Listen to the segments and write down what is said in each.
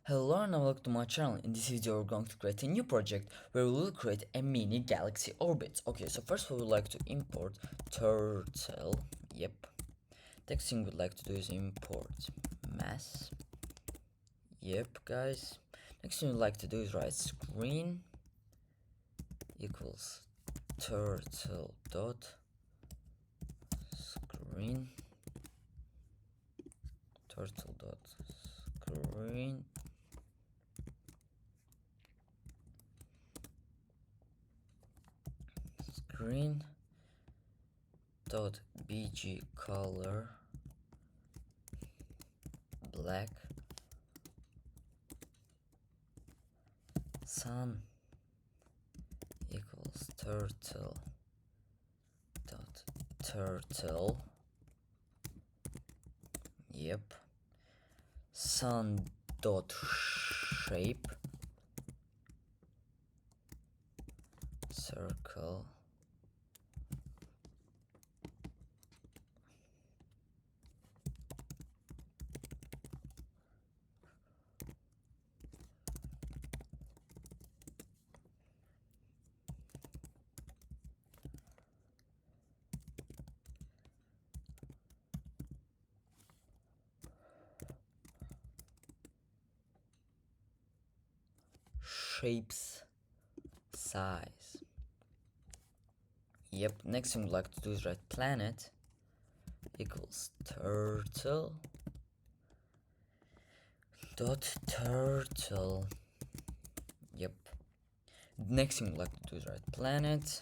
Hello and welcome to my channel. In this video we're going to create a new project where we will create a mini galaxy orbit. Okay, so first we would like to import turtle. Yep. Next thing we'd like to do is import mass. Yep, guys. Next thing we'd like to do is write screen equals turtle dot screen turtle dot screen screen dot bg color black sun equals turtle dot turtle. Yep. Sun dot shape circle shapes size. Yep. Next thing we'd like to do is write planet equals turtle dot turtle. Yep. Next thing we'd like to do is write planet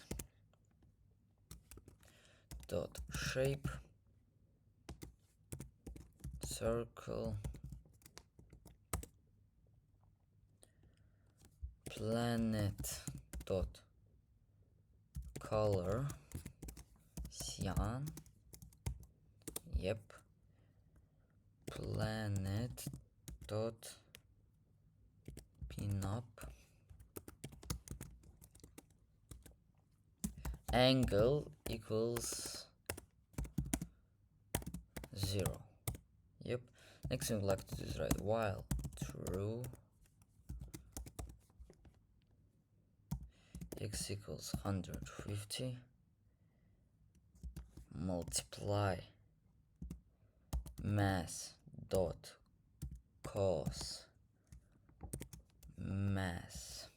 dot shape circle planet dot color cyan. Yep. Planet dot pinup angle equals 0. Yep. Next thing we'd like to do is write while true x equals 150 multiply mass dot cos mass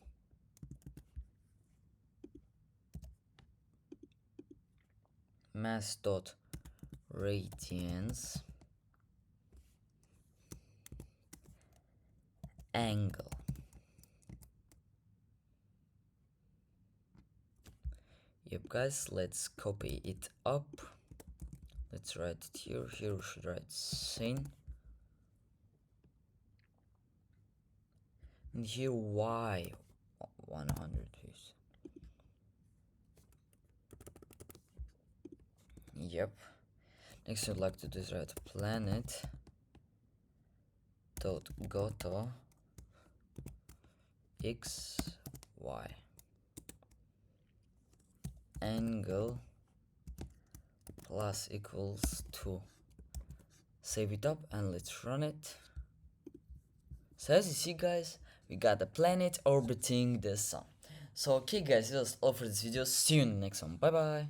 dot radians angle. Yep, guys, let's copy it up. Let's write it here. Here we should write sin. And here y 100 is. Yep. Next I'd like to do is write planet dot goto x y angle plus equals 2. Save it up and let's run it. So as you see, guys, we got the planet orbiting the sun. So okay, guys, that's all for this video. See you in the next one. Bye bye.